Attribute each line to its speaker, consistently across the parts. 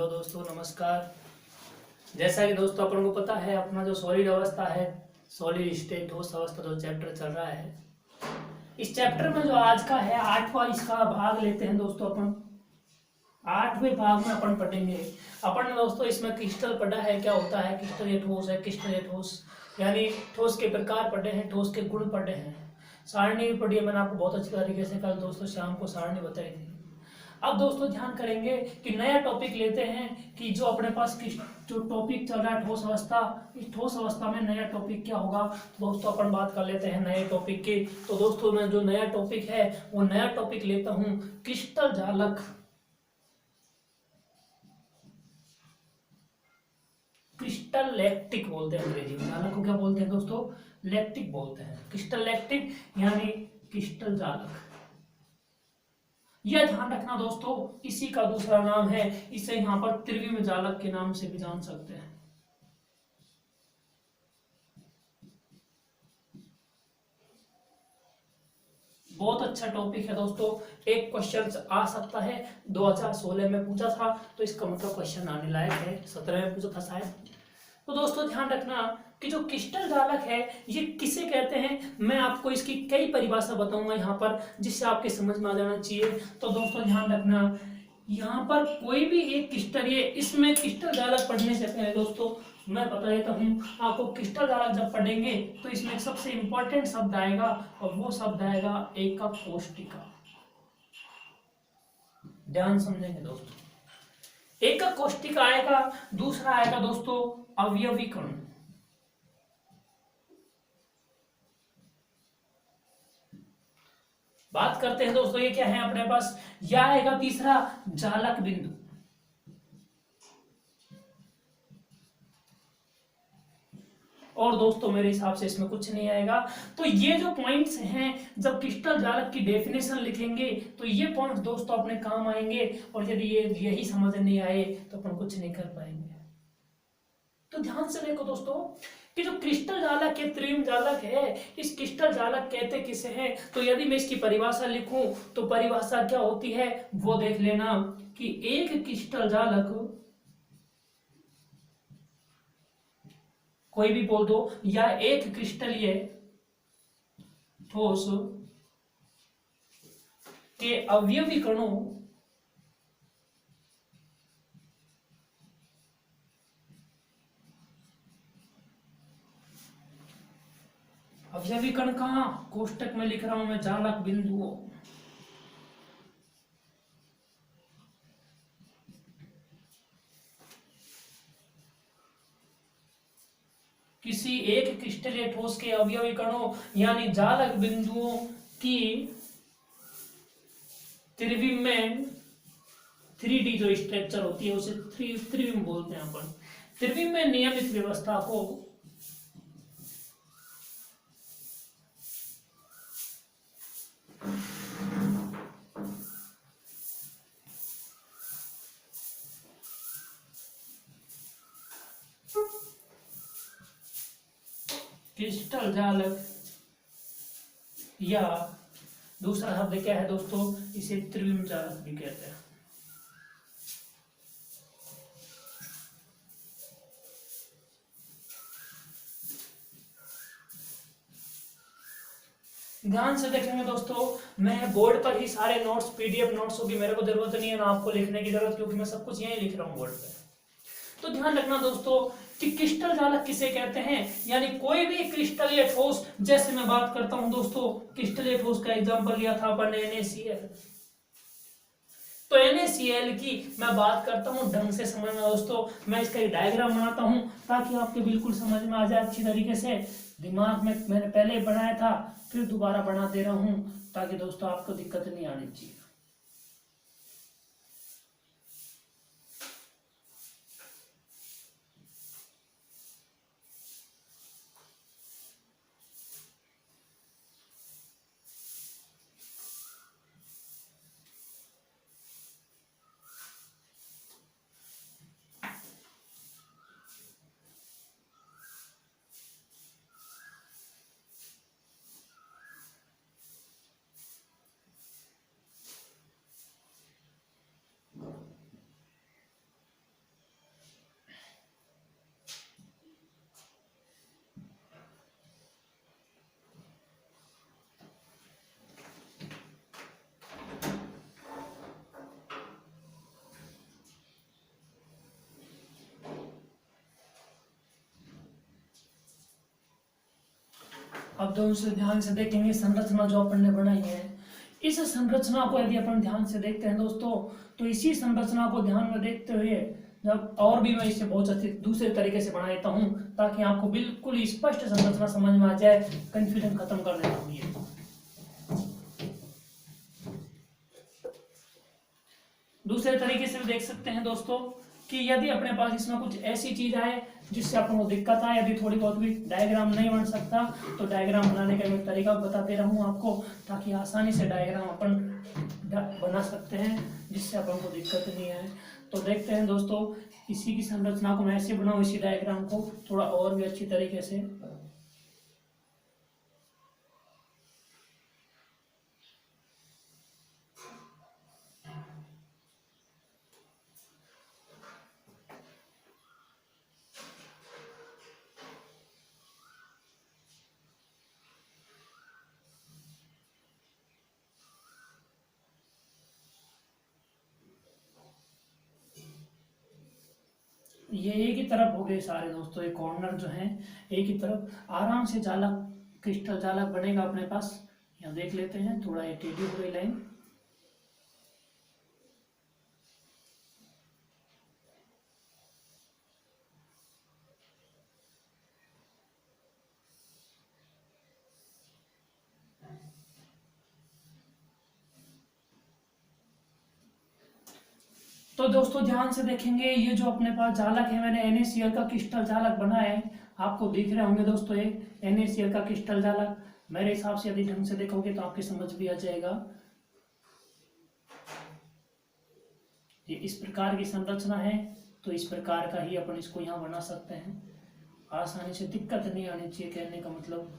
Speaker 1: Hello दोस्तों, नमस्कार। जैसा कि दोस्तों अपन को पता है, अपना जो सॉलिड अवस्था है, सॉलिड स्टेट ठोस अवस्था जो चैप्टर चल रहा है, इस चैप्टर में जो आज का है 8वां इसका भाग लेते हैं दोस्तों। अपन 8वें भाग में अपन पढ़ेंगे। अपन ने दोस्तों इसमें क्रिस्टल पढ़ा है, क्या होता है क्रिस्टल, ये ठोस है, क्रिस्टल ये ठोस, यानी ठोस के प्रकार पढ़े हैं, ठोस के गुण पढ़े हैं, सारणी भी पढ़ी है। मैंने आपको बहुत अच्छी तरीके से कल दोस्तों शाम को सारणी बताई थी। अब दोस्तों ध्यान करेंगे कि नया टॉपिक लेते हैं कि जो अपने पास जो टॉपिक चल रहा है ठोस अवस्था, इस ठोस अवस्था में नया टॉपिक क्या होगा। तो दोस्तों अपन बात कर लेते हैं नए टॉपिक की। तो दोस्तों मैं जो नया टॉपिक है वो नया टॉपिक लेता हूँ क्रिस्टल जालक। क्रिस्टल लैक्टिक बोलते हैं अंग्रेजी में, जालक को क्या बोलते हैं दोस्तों, लैक्टिक बोलते हैं। क्रिस्टल लैक्टिक यानी क्रिस्टल जालक। यह ध्यान रखना दोस्तों, इसी का दूसरा नाम है, इसे यहाँ पर त्रिविम जालक के नाम से भी जान सकते हैं। बहुत अच्छा टॉपिक है दोस्तों। एक क्वेश्चन आ सकता है, 2016 में पूछा था, तो इसका मतलब क्वेश्चन आने लायक है। 17 में पूछा था शायद। तो दोस्तों ध्यान रखना कि जो क्रिस्टल जालक है ये किसे कहते हैं। मैं आपको इसकी कई परिभाषा बताऊंगा यहाँ पर, जिससे आपके समझ में आ जाना चाहिए। तो दोस्तों ध्यान रखना, यहाँ पर कोई भी एक क्रिस्टल, ये इसमें क्रिस्टल जालक पढ़ने से पहले दोस्तों मैं बता देता हूँ आपको। क्रिस्टल जालक जब पढ़ेंगे तो इसमें एक सबसे इंपॉर्टेंट शब्द आएगा, और वो शब्द आएगा एकक कोष्टिका। ध्यान समझेंगे दोस्तों, एकक कोष्टिका आएगा। दूसरा आएगा दोस्तों अवयवीकरण। बात करते हैं दोस्तों, ये क्या है अपने पास, यह आएगा तीसरा जालक बिंदु। और दोस्तों मेरे हिसाब से इसमें कुछ नहीं आएगा। तो ये जो पॉइंट्स हैं, जब क्रिस्टल जालक की डेफिनेशन लिखेंगे तो ये पॉइंट्स दोस्तों अपने काम आएंगे। और यदि ये यही समझ नहीं आए तो अपन कुछ नहीं कर पाएंगे। तो ध्यान से देखो दोस्तों कि जो क्रिस्टल जालक है, त्रिविम जालक है, इस क्रिस्टल जालक कहते किसे हैं। तो यदि मैं इसकी परिभाषा लिखूं तो परिभाषा क्या होती है वो देख लेना कि एक क्रिस्टल जालक, कोई भी बोल दो, या एक क्रिस्टलीय ठोस के अवयवी कणों अवयवी कण कहां, कोष्टक में लिख रहा हूं मैं, जालक बिंदुओं। किसी एक क्रिस्टलीय ठोस के अवयवी कणों यानी जालक बिंदुओं की त्रिविम में 3D जो स्ट्रक्चर होती है उसे त्रिविम बोलते हैं अपन। त्रिविम में नियमित व्यवस्था को क्रिस्टल जालक, या दूसरा शब्द क्या है दोस्तों, इसे त्रिविम जालक भी कहते हैं। ध्यान से देखेंगे दोस्तों, मैं बोर्ड पर ही सारे नोट्स, पीडीएफ नोट्सों की मेरे को जरूरत नहीं है ना आपको लिखने की जरूरत, क्योंकि मैं सब कुछ यहीं लिख रहा हूँ बोर्ड पे। तो ध्यान रखना दोस्तों कि क्रिस्टल जालक किसे कहते हैं, यानी कोई भी क्रिस्टलीय ठोस। जैसे मैं बात करता हूं दोस्तों, क्रिस्टलीय ठोस का एग्जांपल लिया था अपन ने NaCl। तो NaCl की मैं बात करता हूं, ढंग से समझना दोस्तों। मैं इसका एक डायग्राम बनाता हूं ताकि आपके बिल्कुल समझ में आ जाए अच्छी तरीके से। दिमाग में मैंने पहले ही बनाया था, फिर दोबारा बना दे रहा हूं, ताकि दोस्तों आपको दिक्कत नहीं आनी चाहिए। अब दोस्तों ध्यान से देखेंगे संरचना जो अपन ने बनाई है, इस संरचना को यदि अपन ध्यान से देखते हैं दोस्तों, तो इसी संरचना को ध्यान में देखते हुए जब और भी मैं इसे बहुत अच्छे दूसरे तरीके से बना देता हूँ ताकि आपको बिल्कुल स्पष्ट संरचना समझ में आ जाए, कंफ्यूजन खत्म कर देता हूँ। ये दूसरे तरीके से भी देख सकते हैं दोस्तों कि यदि अपने पास इसमें कुछ ऐसी चीज आए जिससे अपन को दिक्कत आए, यदि थोड़ी बहुत भी डायग्राम नहीं बन सकता तो डायग्राम बनाने का मैं तरीका बताते रहूं आपको, ताकि आसानी से डायग्राम अपन बना सकते हैं जिससे अपन को दिक्कत नहीं आए। तो देखते हैं दोस्तों, इसी की संरचना को मैं ऐसे बनाऊं, इसी डायग्राम को थोड़ा और भी अच्छी तरीके से। ये एक ही तरफ हो गए सारे दोस्तों, ये कॉर्नर जो है एक ही तरफ आराम से जालक, क्रिस्टल जालक बनेगा अपने पास। यहाँ देख लेते हैं, थोड़ा ये टेढ़ी हो गई लाइन। तो दोस्तों ध्यान से देखेंगे, ये जो अपने पास जालक है, मैंने NaCl का क्रिस्टल जालक बनाया है, आपको दिख रहे होंगे दोस्तों ये NaCl का क्रिस्टल जालक। मेरे हिसाब से यदि ढंग से देखोगे तो आपकी समझ भी आ जाएगा। ये इस प्रकार की संरचना है, तो इस प्रकार का ही अपन इसको यहाँ बना सकते हैं, आसानी से, दिक्कत नहीं आनी चाहिए कहने का मतलब।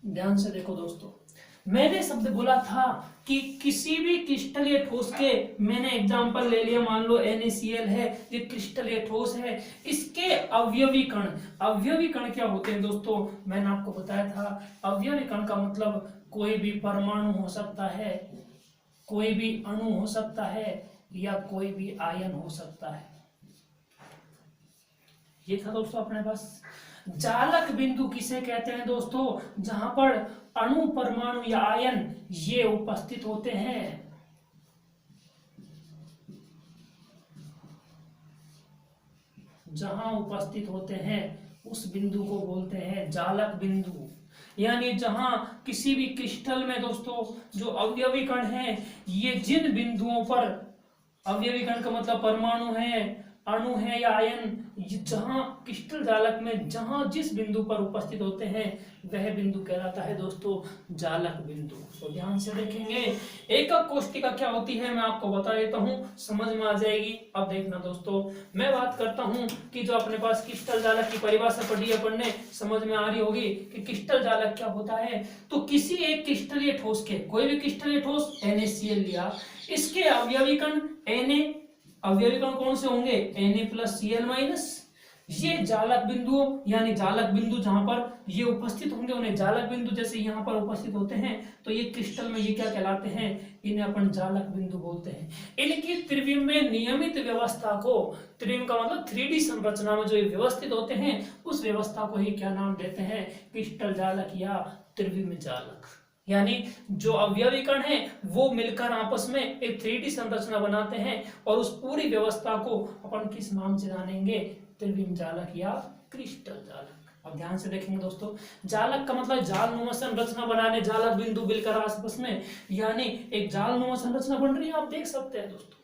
Speaker 1: ध्यान से देखो दोस्तों, मैंने शब्द बोला था कि किसी भी क्रिस्टलीय ठोस के, मैंने एग्जांपल ले लिया, मान लो NaCl है, ये क्रिस्टलीय ठोस है, इसके अवयवी कण। अवयवी कण क्या होते हैं दोस्तों, मैंने आपको बताया था, अवयवी कण का मतलब कोई भी परमाणु हो सकता है, कोई भी अणु हो सकता है, या कोई भी आयन हो सकता है। ये था दोस्तों अपने पास। जालक बिंदु किसे कहते हैं दोस्तों, जहां पर अणु, परमाणु या आयन ये उपस्थित होते हैं। जहां उपस्थित होते हैं उस बिंदु को बोलते हैं जालक बिंदु। यानी जहां किसी भी क्रिस्टल में दोस्तों जो अवयवी कण है, ये जिन बिंदुओं पर, अवयवी कण का मतलब परमाणु है, अणु है या आयन, जहां क्रिस्टल जालक में जहां जिस बिंदु पर उपस्थित होते हैं वह बिंदु कहलाता है दोस्तों जालक बिंदु। तो ध्यान से देखेंगे, एकक कोष्टिका क्या होती है मैं आपको बता देता हूं, समझ में आ जाएगी। अब देखना दोस्तों, मैं बात करता हूं कि जो अपने पास क्रिस्टल जालक की परिभाषा पढ़ी अपन ने, समझ में आ रही होगी कि क्रिस्टल जालक क्या होता है। तो किसी एक क्रिस्टलीय ठोस के, कोई भी क्रिस्टलीय ठोस, NaCl लिया, इसके अवयवी कण Na, अवयवी कण कौन से होंगे, Na+Cl-, ये जालक बिंदु, यानी जालक बिंदु जहां पर ये उपस्थित होंगे उन्हें जालक बिंदु, जैसे यहाँ पर उपस्थित होते हैं तो ये क्रिस्टल में ये क्या कहलाते हैं, इन्हें अपन जालक बिंदु बोलते हैं। इनकी त्रिविम में नियमित व्यवस्था को, त्रिविम का मतलब 3D संरचना में जो ये व्यवस्थित होते हैं उस व्यवस्था को ही क्या नाम देते हैं, क्रिस्टल जालक या त्रिविम जालक। यानी जो अवयवी कण है वो मिलकर आपस में एक 3D संरचना बनाते हैं और उस पूरी व्यवस्था को अपन किस नाम से जानेंगे, त्रिविम जालक या क्रिस्टल जालक। अब ध्यान से देखेंगे दोस्तों, जालक का मतलब जालनुमा संरचना बनाने, जालक बिंदु मिलकर आपस में, यानी एक जालनुमा संरचना बन रही है, आप देख सकते हैं दोस्तों।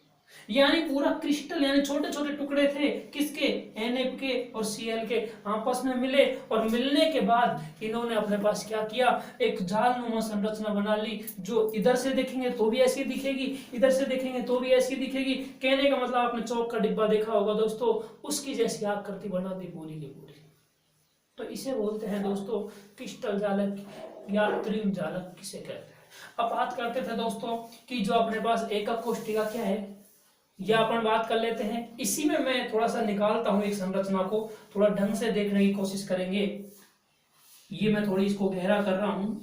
Speaker 1: यानी पूरा क्रिस्टल, यानी छोटे छोटे टुकड़े थे किसके, Na के और Cl के, आपस में मिले और मिलने के बाद इन्होंने अपने पास क्या किया, एक जालनुमा संरचना बना ली, जो इधर से देखेंगे तो भी ऐसी दिखेगी, इधर से देखेंगे तो भी ऐसी दिखेगी। कहने का मतलब आपने चौक का डिब्बा देखा होगा दोस्तों, उसकी जैसी आकृति बना दी पूरी की पूरी। तो इसे बोलते हैं दोस्तों क्रिस्टल जालक या त्रिविम जालक किसे कहते हैं। अब बात करते थे दोस्तों कि जो अपने पास एकक कोष्टिका क्या है, या अपन बात कर लेते हैं। इसी में मैं थोड़ा सा निकालता हूं एक संरचना को, थोड़ा ढंग से देखने की कोशिश करेंगे। ये मैं थोड़ी इसको गहरा कर रहा हूं,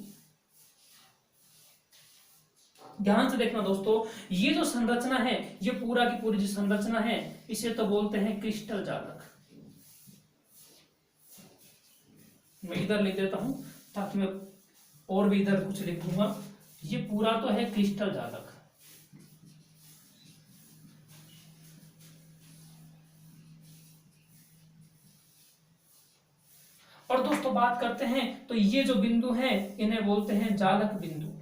Speaker 1: ध्यान से देखना दोस्तों। ये जो संरचना है, ये पूरा की पूरी जो संरचना है, इसे तो बोलते हैं क्रिस्टल जालक। मैं इधर लिख देता हूं ताकि मैं और भी इधर कुछ लिख दूंगा। ये पूरा तो है क्रिस्टल जालक। और दोस्तों बात करते हैं तो ये जो बिंदु हैं इन्हें बोलते हैं जालक बिंदु।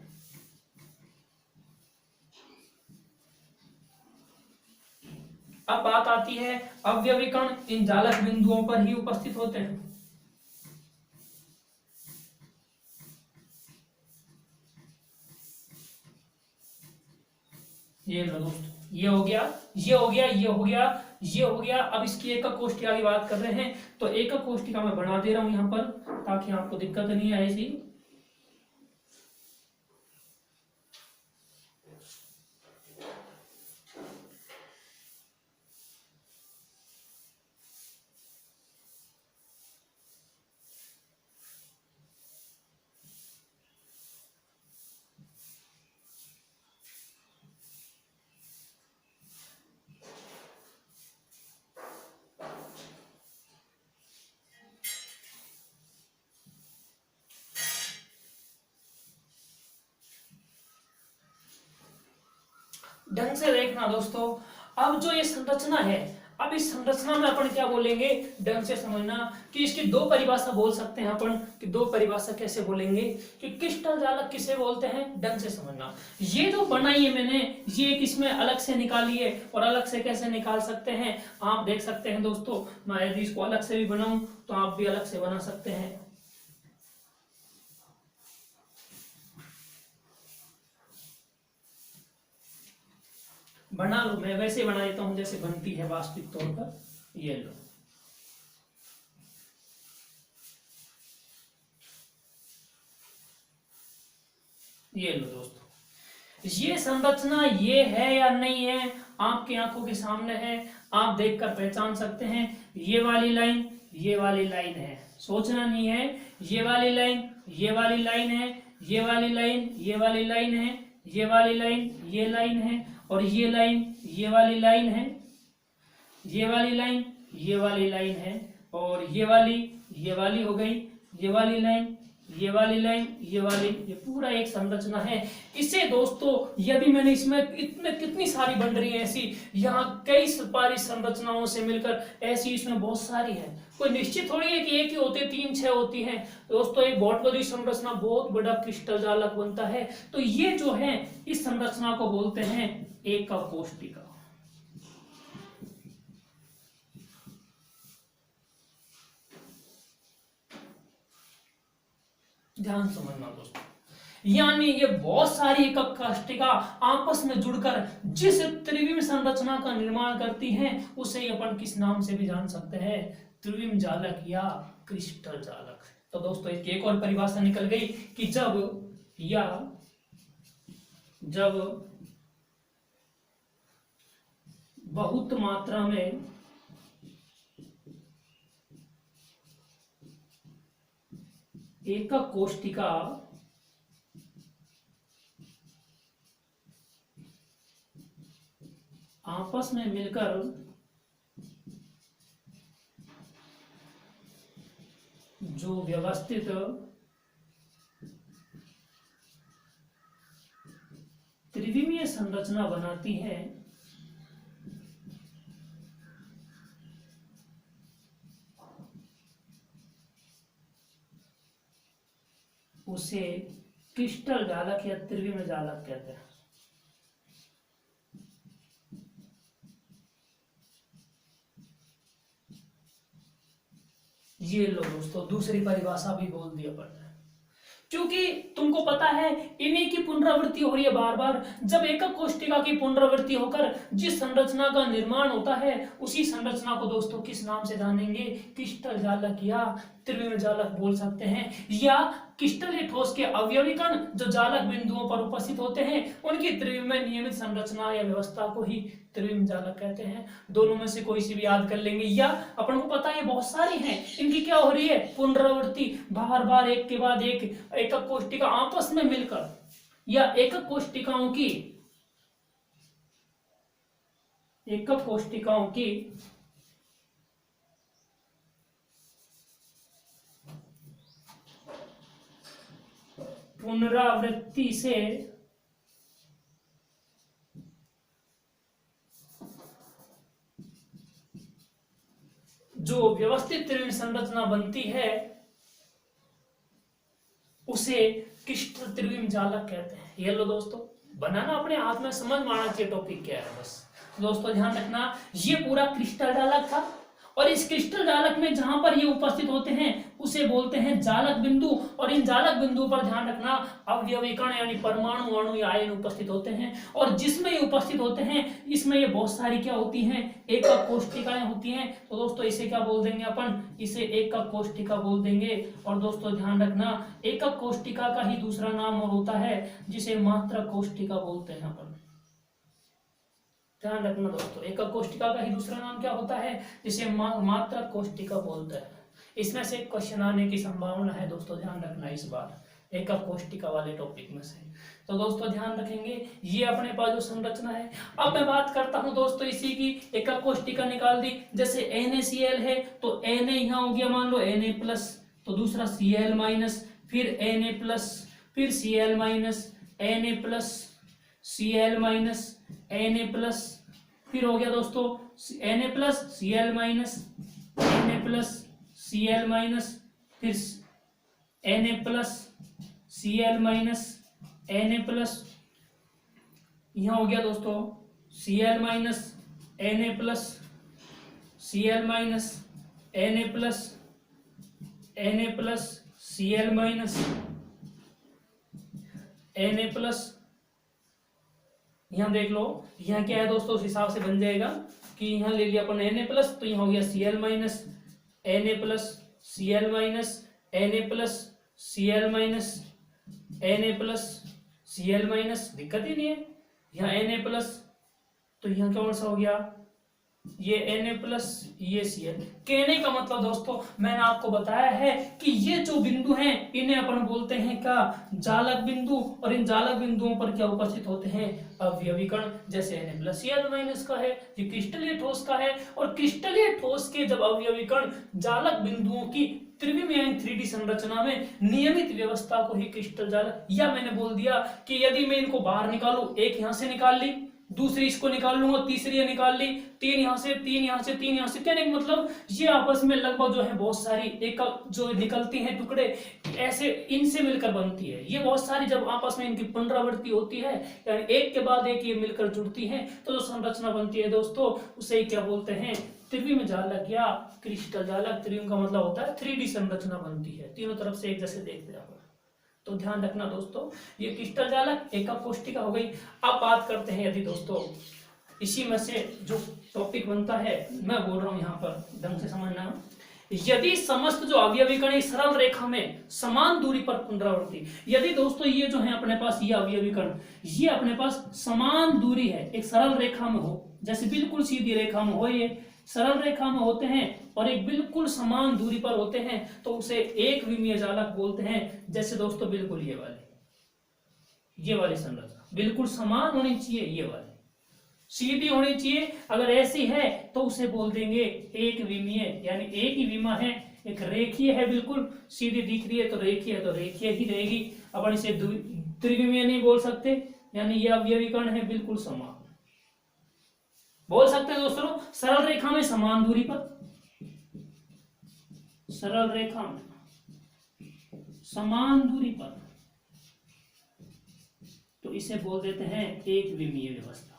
Speaker 1: अब बात आती है अवयवी कण इन जालक बिंदुओं पर ही उपस्थित होते हैं। ये लो दोस्तों, ये हो गया, ये हो गया, ये हो गया, ये हो गया। अब इसकी एकक कोष्ठिका की बात कर रहे हैं तो एकक कोष्ठिका मैं बना दे रहा हूं यहां पर ताकि आपको दिक्कत नहीं आए इसी। ढंग से देखना दोस्तों। अब जो ये संरचना है, अब इस संरचना में अपन क्या बोलेंगे, ढंग से समझना कि इसकी दो परिभाषा बोल सकते हैं अपन। कि दो परिभाषा कैसे बोलेंगे कि क्रिस्टल जालक किसे बोलते हैं, ढंग से समझना। ये जो बनाई है मैंने, ये एक इसमें अलग से निकाली है। और अलग से कैसे निकाल सकते हैं आप देख सकते हैं दोस्तों। मैं यदि इसको अलग से भी बनाऊं तो आप भी अलग से बना सकते हैं। बना लो, मैं वैसे बना देता हूं जैसे बनती है वास्तविक तौर पर। ये लो, ये लो दोस्तों, ये संरचना ये है या नहीं है आपकी आंखों के सामने है। आप देखकर पहचान सकते हैं। ये वाली लाइन, ये वाली लाइन है, सोचना नहीं है। ये वाली लाइन, ये वाली लाइन है, ये वाली लाइन, ये वाली लाइन है, ये वाली लाइन, ये लाइन है, और ये लाइन, ये वाली लाइन है, ये वाली लाइन, ये वाली लाइन है, और ये वाली हो गई, ये वाली लाइन, ये वाली लाइन, ये वाली, ये पूरा एक संरचना है। इसे दोस्तों यदि मैंने इसमें इतने कितनी सारी बन रही है ऐसी, यहाँ कई सारी संरचनाओं से मिलकर ऐसी इसमें बहुत सारी है। कोई निश्चित थोड़ी है कि एक ही होती है, 3-6 होती है दोस्तों। एक बहुत बड़ी संरचना, बहुत बड़ा क्रिस्टल जालक बनता है। तो ये जो है इस संरचना को बोलते हैं एकक कोष्ठिका। ध्यान समझना दोस्तों, यानी ये बहुत सारी एकक कोष्ठिका आपस में जुड़कर जिस त्रिविम संरचना का निर्माण करती हैं उसे अपन किस नाम से भी जान सकते हैं, त्रिविम जालक या क्रिस्टल जालक। तो दोस्तों इसकी एक और परिभाषा निकल गई कि जब बहुत मात्रा में एकक कोष्ठिका आपस में मिलकर जो व्यवस्थित त्रिविमीय संरचना बनाती है उसे क्रिस्टल जालक या त्रिविम जालक कहते हैं। ये लो दोस्तों, दूसरी परिभाषा भी बोल दी अपन ने। क्योंकि तुमको पता है इन्हीं की पुनरावृत्ति हो रही है बार बार। जब एकक कोष्टिका की पुनरावृत्ति होकर जिस संरचना का निर्माण होता है उसी संरचना को दोस्तों किस नाम से जानेंगे? क्रिस्टल जालक या त्रिविम जालक बोल सकते हैं, या क्रिस्टलीय ठोस के अवयवी कण जो जालक बिंदुओं पर उपस्थित होते हैं उनकी त्रिविम में नियमित संरचना या व्यवस्था को ही त्रिविम जालक कहते हैं। दोनों में से कोई सी भी याद कर लेंगे। या अपन को पता है बहुत सारी हैं, इनकी क्या हो रही है? पुनरावृत्ति, बार बार एक के बाद एक एकक कोष्टिका आपस में मिलकर या एकक कोष्टिकाओं की पुनरावृत्ति से जो व्यवस्थित त्रिविम संरचना बनती है उसे क्रिस्टल त्रिविम जालक कहते हैं। ये लो दोस्तों, बनाना अपने हाथ में, समझ में आना चाहिए टॉपिक क्या है बस। दोस्तों ध्यान रखना, ये पूरा क्रिस्टल जालक था और इस क्रिस्टल जालक में जहां पर ये उपस्थित होते हैं उसे बोलते हैं जालक बिंदु। और इन जालक बिंदु पर ध्यान रखना अवयवी कण यानी परमाणु, अणु या आयन उपस्थित होते हैं। और जिसमें ये उपस्थित होते हैं इसमें ये बहुत सारी क्या होती हैं? एकक कोष्टिकाएं होती हैं। तो दोस्तों इसे क्या बोल देंगे अपन? इसे एकक कोष्टिका बोल देंगे। और दोस्तों ध्यान रखना, एकक कोष्टिका का ही दूसरा नाम और होता है जिसे मात्रक कोष्टिका बोलते हैं अपन। ध्यान रखना दोस्तों, एकक कोष्टिका का ही दूसरा नाम क्या होता है? जिसे मात्रक कोष्टिका बोलते हैं। इसमें से क्वेश्चन आने की संभावना है दोस्तों, ध्यान रखना इस बार एकक कोष्टिका वाले टॉपिक में से। तो दोस्तों ध्यान रखेंगे, ये अपने पास जो संरचना है। अब मैं बात करता हूं दोस्तों इसी की। एकक कोष्टिका निकाल दी, जैसे NaCl है तो Na यहाँ हो गया मान लो Na+, तो दूसरा Cl-, फिर Na+, फिर Cl-, Na+, Cl-, Na+, फिर हो गया दोस्तों Na+, Cl-, Na+, Cl-, फिर Na+, Cl-, Na+, यहाँ हो गया दोस्तों Cl-, Na+, Cl-, Na+, Na+, Cl-, Na+, यहाँ देख लो, यहाँ क्या है दोस्तों, उस हिसाब से बन जाएगा कि यहाँ ले लिया अपन Na+, तो यहाँ हो गया Cl-, Na+, Cl-, Na+, Cl-, Na+, Cl-, दिक्कत ही नहीं है। यहाँ Na+, तो यहाँ कौन सा हो गया? ये Na+, ये Cl। कहने का मतलब दोस्तों मैंने आपको बताया है कि ये जो बिंदु हैं इन्हें अपन बोलते हैं क्या? जालक बिंदु। और इन जालक बिंदुओं पर क्या उपस्थित होते हैं? अवयवी कण। जैसे Na+, Cl- का है, ये क्रिस्टलीय ठोस का है। और क्रिस्टलीय ठोस के जब अवयवी कण जालक बिंदुओं की त्रिविम यानी 3D संरचना में नियमित व्यवस्था को ही क्रिस्टल जालक, या मैंने बोल दिया कि यदि मैं इनको बाहर निकालूं, एक यहां से निकाल ली, दूसरी इसको निकाल लूंगा, तीसरी ये निकाल ली, तीन यहाँ से, तीन यहाँ से, तीन यहाँ से, कहने का मतलब ये आपस में लगभग जो है बहुत सारी एक जो निकलती हैं टुकड़े ऐसे इनसे मिलकर बनती है। ये बहुत सारी जब आपस में इनकी पुनरावृत्ति होती है यानी एक के बाद एक ये मिलकर जुड़ती हैं तो जो संरचना बनती है दोस्तों उसे क्या बोलते हैं? त्रिविम जालक या क्रिस्टल जालक। त्रिविम का मतलब होता है 3D संरचना बनती है, तीनों तरफ से एक जैसे देखते हैं। तो ध्यान रखना दोस्तों, ये क्रिस्टल जालक एकक कोष्टिका हो गई। अब बात करते हैं यदि दोस्तों इसी में से जो टॉपिक बनता है, मैं बोल रहा हूं यहाँ पर ढंग से समझना, यदि समस्त जो अवयवी कण एक सरल रेखा में समान दूरी पर पुनरावृत्ति, यदि दोस्तों ये जो है अपने पास ये अवयवी कण ये अपने पास समान दूरी है, एक सरल रेखा में हो, जैसे बिल्कुल सीधी रेखा में हो, ये सरल रेखा में होते हैं और एक बिल्कुल समान दूरी पर होते हैं तो उसे एक विमीय जालक बोलते हैं। जैसे दोस्तों बिल्कुल ये वाली संरचना बिल्कुल समान होनी चाहिए, ये वाली सीधी होनी चाहिए। अगर ऐसी है तो उसे बोल देंगे एक विमीय, यानी एक ही विमा है, एक रेखीय है, बिल्कुल सीधी दिख रही है तो रेखीय है तो रेखीय ही रहेगी। अपन इसे त्रिविमीय नहीं बोल सकते, यानी ये अवयवी कण है बिल्कुल समान बोल सकते हैं दोस्तों। सरल रेखा में समान दूरी पर, सरल रेखा में समान दूरी पर, तो इसे बोल देते हैं एक विमीय व्यवस्था।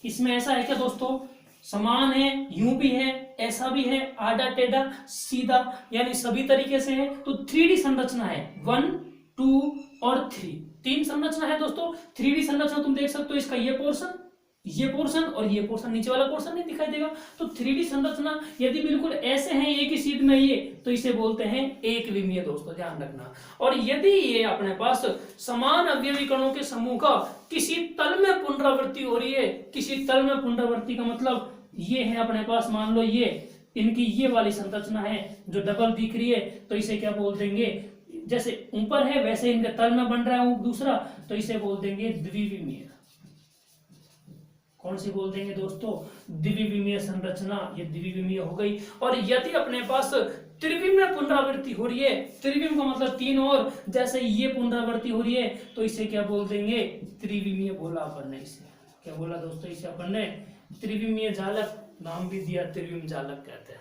Speaker 1: इसमें ऐसा है क्या दोस्तों, समान है यूं भी है ऐसा भी है, आड़ा टेढ़ा सीधा, यानी सभी तरीके से है। तो 3D संरचना है, 1 2 और 3, 3 संरचना है दोस्तों। 3D संरचना तुम देख सकते हो, इसका ये पोर्शन और ये पोर्शन, नीचे वाला पोर्शन नहीं दिखाई देगा। तो 3D संरचना यदि बिल्कुल ऐसे हैं एक ही शीट में ये, तो इसे बोलते हैं एक विमीय दोस्तों, ध्यान रखना। और यदि ये अपने पास समान अवयवी कणों के समूह का किसी तल में पुनरावृत्ति हो रही है, किसी तल में पुनरावृत्ति का मतलब ये है अपने पास, मान लो ये इनकी ये वाली संरचना है जो डबल दिख रही है, तो इसे क्या बोल देंगे, जैसे ऊपर है वैसे इनके तल में बन रहा है दूसरा, तो इसे बोल देंगे द्विविमीय। कौन सी बोल देंगे दोस्तों, द्विविमीय संरचना, ये द्विविमीय हो गई। और यदि अपने पास त्रिविम में पुनरावृत्ति हो रही है, त्रिविम का मतलब 3 और, जैसे ये पुनरावृत्ति हो रही है, तो इसे क्या बोल देंगे, त्रिविमीय बोला अपन ने। इसे क्या बोला दोस्तों, इसे अपन ने त्रिविमीय जालक, नाम भी दिया त्रिविम जालक कहते हैं।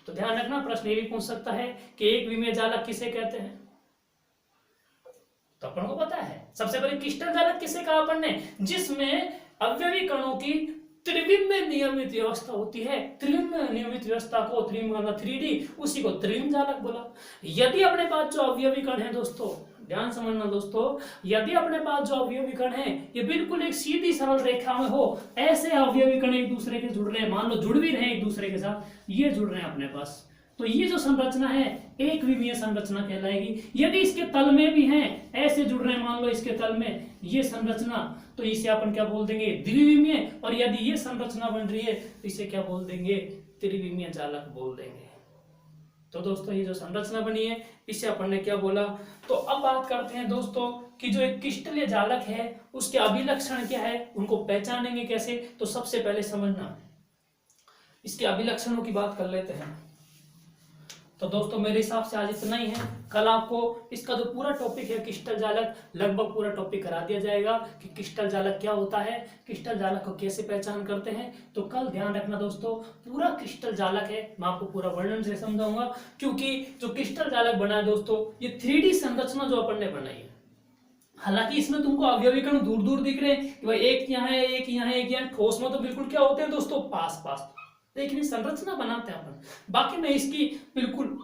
Speaker 1: तो ध्यान रखना, प्रश्न ये भी पूछ सकता है कि एक विमीय जालक किसे कहते हैं, तो अपन को पता है। सबसे पहले क्रिस्टल जालक किसे कहा अपन ने, जिसमें अवयवी कणों की त्रिविम में नियमित व्यवस्था होती है। त्रिविम में नियमित व्यवस्था को, त्रिविम मतलब 3D, उसी को त्रिविम जालक बोला। यदि अपने पास जो अवयवी कण है दोस्तों, ध्यान समझना दोस्तों, यदि अपने पास जो अवयवी कण है ये बिल्कुल एक सीधी सरल रेखा में हो, ऐसे अवयवी कण एक दूसरे के जुड़ रहे हैं, मान लो जुड़ भी रहे हैं एक दूसरे के साथ, ये जुड़ रहे हैं अपने पास, तो ये जो संरचना है एक विमीय संरचना कहलाएगी। यदि इसके तल में भी हैं, ऐसे जुड़ रहे हैं, मान लो इसके तल में ये संरचना, तो इसे अपन क्या बोल देंगे, द्विविमीय। और यदि ये संरचना बन रही है तो इसे क्या बोल देंगे, त्रिविमीय जालक बोल देंगे। तो दोस्तों ये जो संरचना बनी है इसे अपन ने क्या बोला। तो अब बात करते हैं दोस्तों कि जो एक क्रिस्टलीय जालक है उसके अभिलक्षण क्या है, उनको पहचानेंगे कैसे। तो सबसे पहले समझना, इसके अभिलक्षणों की बात कर लेते हैं। तो दोस्तों मेरे हिसाब से आज इतना ही है। कल आपको इसका जो पूरा टॉपिक है क्रिस्टल जालक, लगभग पूरा टॉपिक करा दिया जाएगा कि क्रिस्टल जालक क्या होता है, क्रिस्टल जालक को कैसे पहचान करते हैं। तो कल ध्यान रखना दोस्तों, पूरा क्रिस्टल जालक है, मैं आपको पूरा वर्णन से समझाऊंगा, क्योंकि जो क्रिस्टल जालक बना है दोस्तों, ये 3D संरचना जो अपन ने बनाई है, हालांकि इसमें तुमको अवयवी कण दूर दूर दिख रहे हैं कि भाई एक यहाँ है, एक यहाँ है, एक यहाँ, ठोस में तो बिल्कुल क्या होते हैं दोस्तों, पास पास, लेकिन संरचना बनाते हैं अपन। बाकी मैं इसकी बिल्कुल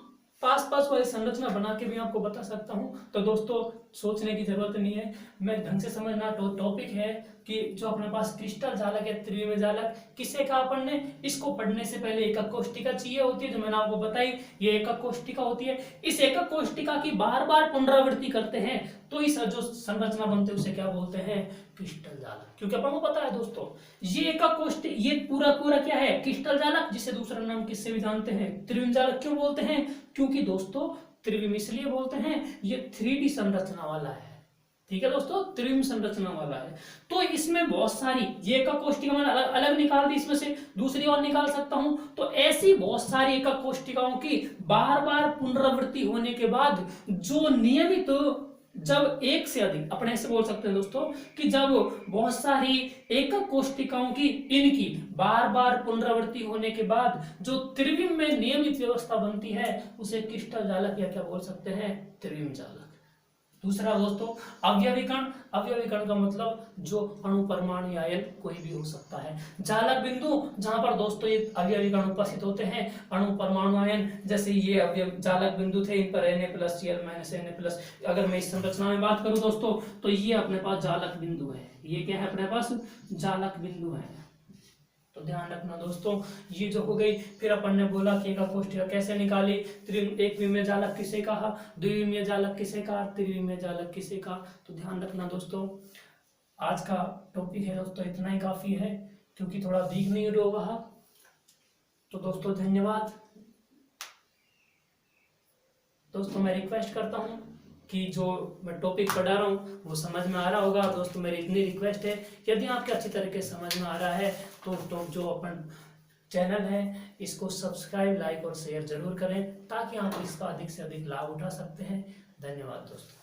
Speaker 1: पास पास वाली संरचना बना के भी आपको बता सकता हूं। तो दोस्तों सोचने की जरूरत नहीं है, मैं ढंग से समझना। टॉपिक है कि जो अपने पास क्रिस्टल जालक है, त्रिविमीय जालक किसे कहा अपन ने। इसको पढ़ने से पहले एकक कोष्टिका चाहिए होती है, जो मैंने आपको बताई, ये एकक कोष्टिका होती है। इस एकक कोष्टिका की बार बार पुनरावृत्ति करते हैं तो इस जो संरचना बनते हैं उसे क्या बोलते हैं, क्रिस्टल जालक। क्योंकि अपन को पता है दोस्तों, ये एकक कोष्टिका, ये पूरा क्या है, क्रिस्टल जालक, जिसे दूसरा नाम किससे भी जानते हैं, त्रिविम जालक। क्यों बोलते हैं, क्योंकि दोस्तों त्रिविम इसलिए बोलते हैं, ये 3D संरचना वाला है। ठीक है दोस्तों, त्रिविम संरचना वाला है। तो इसमें बहुत सारी, ये एकक कोष्टिका मैंने अलग निकाल दी, इसमें से दूसरी और निकाल सकता हूं। तो ऐसी बहुत सारी एकक कोष्टिकाओं की बार बार पुनरावृत्ति होने के बाद जो नियमित, जब एक से अधिक, अपने ऐसे बोल सकते हैं दोस्तों कि जब बहुत सारी एकक कोष्टिकाओं की, इनकी बार बार पुनरावृत्ति होने के बाद जो त्रिविम में नियमित व्यवस्था बनती है उसे क्रिस्टल जालक या क्या बोल सकते हैं, त्रिविम जालक। दूसरा दोस्तों अवयवी कण। अवयवी कण का मतलब जो अणु, परमाणु, आयन कोई भी हो सकता है। जालक बिंदु, जहां पर दोस्तों ये अवयवी कण उपस्थित होते हैं, अणु, परमाणु, आयन, जैसे ये अवयव जालक बिंदु थे, इन पर Na+Cl-Na+। अगर मैं इस संरचना में बात करूं दोस्तों, तो ये अपने पास जालक बिंदु है। ये क्या है अपने पास, जालक बिंदु है। तो ध्यान रखना दोस्तों, ये जो हो गई। फिर अपन ने बोला कि एकक कोष्टिका कैसे निकाली, एक विमीय जालक किसे कहा, द्विविमीय जालक किसे कहा, त्रिविमीय जालक किसे कहा। तो ध्यान रखना दोस्तों, आज का टॉपिक है दोस्तों इतना ही काफी है, क्योंकि थोड़ा दिख नहीं रहा। तो दोस्तों धन्यवाद। दोस्तों मैं रिक्वेस्ट करता हूँ कि जो मैं टॉपिक पढ़ा रहा हूँ वो समझ में आ रहा होगा। दोस्तों मेरी इतनी रिक्वेस्ट है, यदि आपके अच्छी तरीके से समझ में आ रहा है तो जो अपन चैनल है इसको सब्सक्राइब, लाइक और शेयर जरूर करें, ताकि आप इसका अधिक से अधिक लाभ उठा सकते हैं। धन्यवाद दोस्तों।